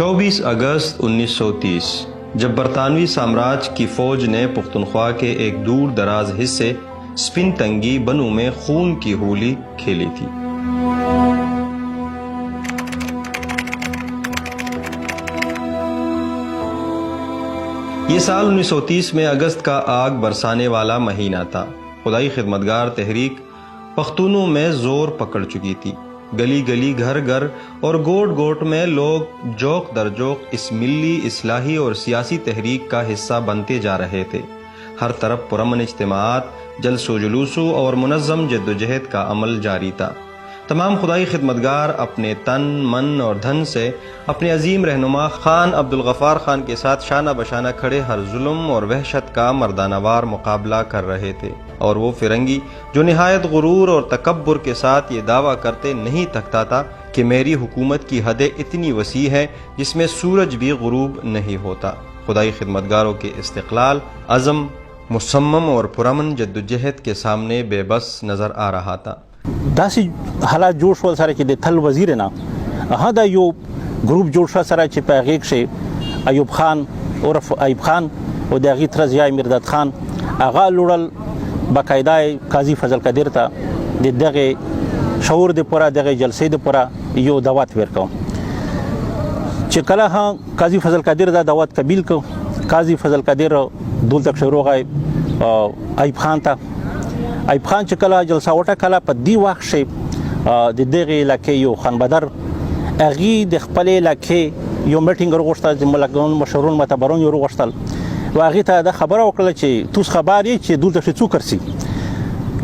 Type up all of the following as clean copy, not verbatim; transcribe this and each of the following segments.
24 اگست 1930 جب برطانوی سامراج کی فوج نے پختونخوا کے ایک دور دراز حصے سپن تنگی بنو میں خون کی ہولی کھیلی تھی۔ یہ سال 1930 میں اگست کا آگ برسانے والا مہینہ تھا۔ خدائی خدمتگار تحریک پختونوں میں زور پکڑ چکی تھی۔ گلی گلی گھر گھر اور گوٹ گوٹ میں لوگ جوق در جوق اس ملی اصلاحی اور سیاسی تحریک کا حصہ بنتے جا رہے تھے۔ ہر طرف پرامن اجتماعات، جلس و جلوسوں اور منظم جدوجہد کا عمل جاری تھا۔ تمام خدائی خدمتگار اپنے تن، من اور دھن سے اپنے عظیم رہنما خان عبدالغفار خان کے ساتھ شانہ بشانہ کھڑے ہر ظلم اور وحشت کا مردانہ وار مقابلہ کر رہے تھے، اور وہ فرنگی جو نہایت غرور اور تکبر کے ساتھ یہ دعویٰ کرتے نہیں تھکتا تھا کہ میری حکومت کی حدیں اتنی وسیع ہے جس میں سورج بھی غروب نہیں ہوتا، خدائی خدمتگاروں کے استقلال، عزم، مصمم اور پرامن جدوجہد کے سامنے بے بس نظر آ رہا تھا۔ داسې حالات جوړ شول سره چې د تل وزیر نه دا یو ګروپ جوړ شو سره چې په هغې کښې ایوب خان عرف ایوب خان او د هغې تره ضیاء مرداد خان هغه لوړل باقاعده قاضي فضل قادر ته د دغې شعور دپاره دغې جلسې دپاره یو دعوت ورکوم چې کله قاضي فضل قادر دا دعوت قبیل کړ قاضي فضل قادر دلته کښې روغی ایوب خان ته ایوب خان چې کله جلسه وټاکله په دې وخت کښې د دغې علاقې یو خان بدر هغې د خپلې علاقې یو میټینګ وغوښته چې ملګرون مشرون معتبرون یې وغوښتل و هغې ته دا خبره وکړله چې توس خبر یې چې دلته کښې څوک رسي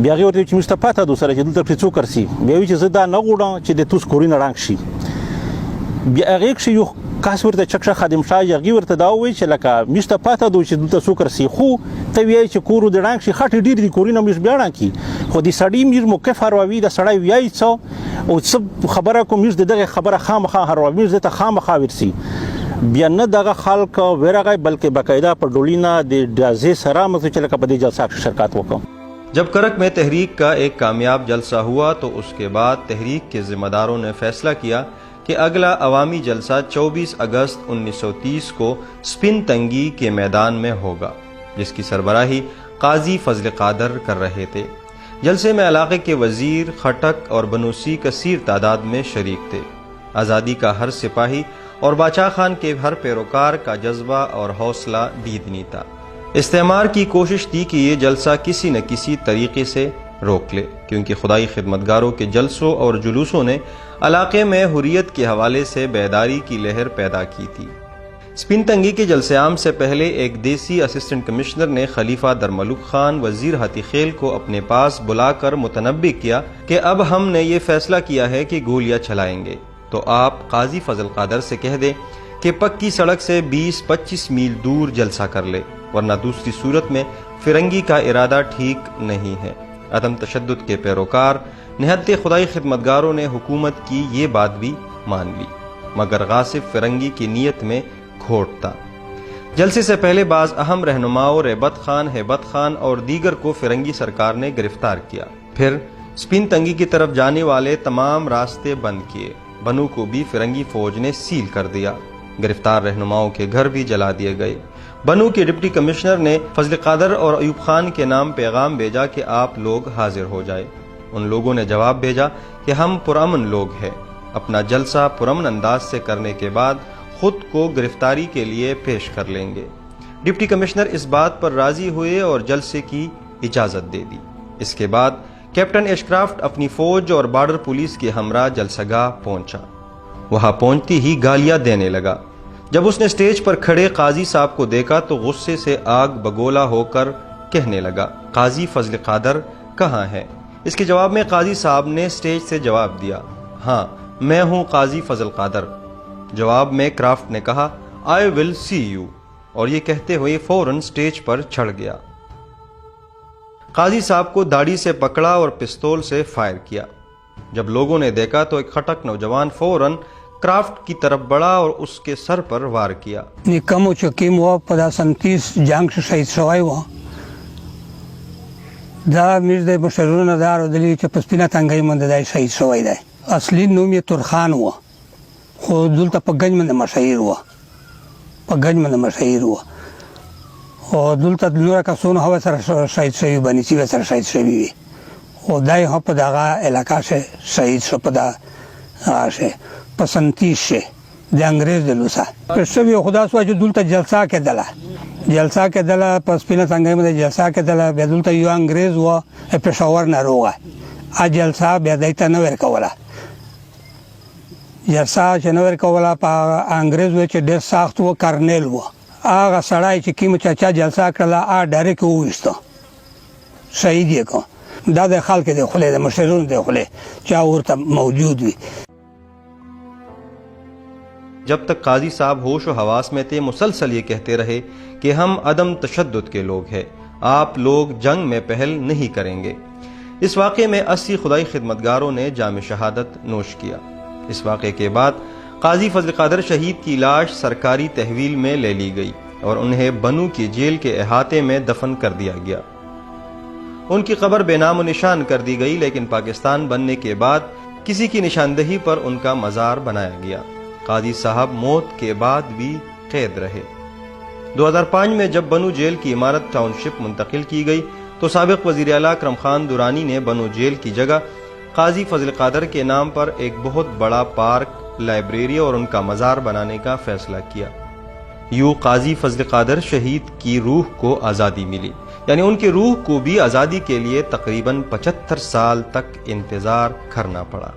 بیا هغې ورته ویل چې موږ ته پته ده سره چې دلته کښې څوک رسي بیا ویل چې زه دا نه غواړم چې د توس کورونه ړنګ شي بیا هغې کښې یو کس ورته چکشه خادم شاه هغې ورته دا وویل چې لکه موږ ته پته ده چې دلته څوک رسي خو ته وایې چې کور دې ړنګ شي خټې ډېر دي کورونه موږ بیا ړنګ کړي خو د سړي موږ موقف هرووي د سړی وایي څه او څه خبره کوو موږ د دغې خبره خامخا هرووي موږ دې ته خامخا ورسي بیا نه دغه خلک ورغی بلکې باقاعده په ډولینه د ډازې سره مطلب چې لکه په دې جلسه کې شرکت وکړم۔ جب کرک میں تحریک کا ایک کامیاب جلسہ ہوا تو اس کے بعد تحریک کے ذمہ داروں نے فیصلہ کیا کہ اگلا عوامی جلسہ 24 اگست 1930 کو سپن تنگی کے میدان میں ہوگا، جس کی سربراہی قاضی فضل قادر کر رہے تھے۔ جلسے میں علاقے کے وزیر، خٹک اور بنوسی کثیر تعداد میں شریک تھے۔ آزادی کا ہر سپاہی اور باچا خان کے ہر پیروکار کا جذبہ اور حوصلہ دیدنی تھا۔ استعمار کی کوشش تھی کہ یہ جلسہ کسی نہ کسی طریقے سے روک لے، کیونکہ خدائی خدمتگاروں کے جلسوں اور جلوسوں نے علاقے میں حریت کے حوالے سے بیداری کی لہر پیدا کی تھی۔ سپن تنگی کے جلسے عام سے پہلے ایک دیسی اسسٹنٹ کمشنر نے خلیفہ درملک خان وزیر ہاتھی خیل کو اپنے پاس بلا کر متنبہ کیا کہ اب ہم نے یہ فیصلہ کیا ہے کہ گولیاں چلائیں گے، تو آپ قاضی فضل قادر سے کہہ دیں کہ پکی سڑک سے 20-25 میل دور جلسہ کر لے، ورنہ دوسری صورت میں فرنگی کا ارادہ ٹھیک نہیں ہے۔ عدم تشدد کے پیروکار نہتے خدائی خدمتگاروں نے حکومت کی یہ بات بھی مان لی، مگر غاصب فرنگی کی نیت میں کھوٹ تھا۔ جلسے سے پہلے بعض اہم رہنماؤں رہبت خان، ہیبت خان اور دیگر کو فرنگی سرکار نے گرفتار کیا، پھر سپن تنگی کی طرف جانے والے تمام راستے بند کیے۔ بنو کو بھی فرنگی فوج نے سیل کر دیا، گرفتار رہنماؤں کے گھر بھی جلا دیے گئے۔ بنو کے ڈپٹی کمشنر نے فضل قادر اور ایوب خان کے نام پیغام بھیجا کہ آپ لوگ حاضر ہو جائے۔ ان لوگوں نے جواب بھیجا کہ ہم پرامن لوگ ہیں، اپنا جلسہ پرامن انداز سے کرنے کے بعد خود کو گرفتاری کے لیے پیش کر لیں گے۔ ڈپٹی کمشنر اس بات پر راضی ہوئے اور جلسے کی اجازت دے دی۔ اس کے بعد کیپٹن ایشکرافٹ اپنی فوج اور بارڈر پولیس کے ہمراہ جلسہ گاہ پہنچا۔ وہاں پہنچتی ہی گالیاں دینے لگا۔ جب اس نے سٹیج پر کھڑے قاضی صاحب کو دیکھا تو غصے سے آگ بگولا ہو کر کہنے لگا، قاضی فضل قادر کہاں ہے؟ اس کے جواب میں قاضی صاحب نے سٹیج سے جواب دیا، ہاں میں ہوں قاضی فضل قادر۔ جواب میں کرافٹ نے کہا، آئی ول سی یو، اور یہ کہتے ہوئے فوراً سٹیج پر چڑھ گیا۔ قاضی صاحب کو داڑھی سے پکڑا اور پستول سے فائر کیا۔ جب لوگوں نے دیکھا تو ایک خٹک نوجوان فوراً کرافٹ کی طرف بڑھا اور اس کے سر پر وار کیا۔ کم و چکیم و پدا 37 جنگ سے شہید شوی و دا میر د مشرون دار دلی چې په سپینه تنګۍ باندې دا شهید شوی دی. اصلي نوم یې ترخان و خو دلته په ګنج باندې مشهیر وه، په ګنج باندې مشهیر وه. او دلته نوره کسونه هغه سره شهید شوي، بنیڅي به سره شهید شوي وي. او دا یې هم په دغه علاقه شهید شو، په دغه شی په سنتیس شی د انګریز د لوسه پېښ شوي. خو داسې وه چې دلته جلسه کېدله، جلسه کېدله په سپینه تنګۍ باندې جلسه کېدله. بیا دلته یو انګریز و پېښور ناروغه، ا جلسه بیا دی ته نه ورکوله. جلسه چې نه ورکوله په انګریز و چې ډېر سخت و، کرنیل و. هغه سړی چې کوم چا جلسه کړله هغه ډایرکټ وویسته، شهید یې کړ. دا د خلکو د خولې، د مشرانو د خولې چې ورته موجود وي. جب تک قاضی صاحب ہوش و حواس میں تھے مسلسل یہ کہتے رہے کہ ہم عدم تشدد کے لوگ ہیں، آپ لوگ جنگ میں پہل نہیں کریں گے. اس واقعے میں 80 خدائی خدمتگاروں نے جام شہادت نوش کیا. اس واقعے کے بعد قاضی فضل قادر شہید کی لاش سرکاری تحویل میں لے لی گئی اور انہیں بنو کی جیل کے احاطے میں دفن کر دیا گیا. ان کی قبر بے نام و نشان کر دی گئی، لیکن پاکستان بننے کے بعد کسی کی نشاندہی پر ان کا مزار بنایا گیا. قاضی صاحب موت کے بعد بھی قید رہے. 2005 میں جب بنو جیل کی عمارت ٹاؤن شپ منتقل کی گئی تو سابق وزیر اعلیٰ اکرم خان درانی نے بنو جیل کی جگہ قاضی فضل قادر کے نام پر ایک بہت بڑا پارک، لائبریری اور ان کا مزار بنانے کا فیصلہ کیا. یوں قاضی فضل قادر شہید کی روح کو آزادی ملی، یعنی ان کی روح کو بھی آزادی کے لیے تقریباً 75 سال تک انتظار کرنا پڑا.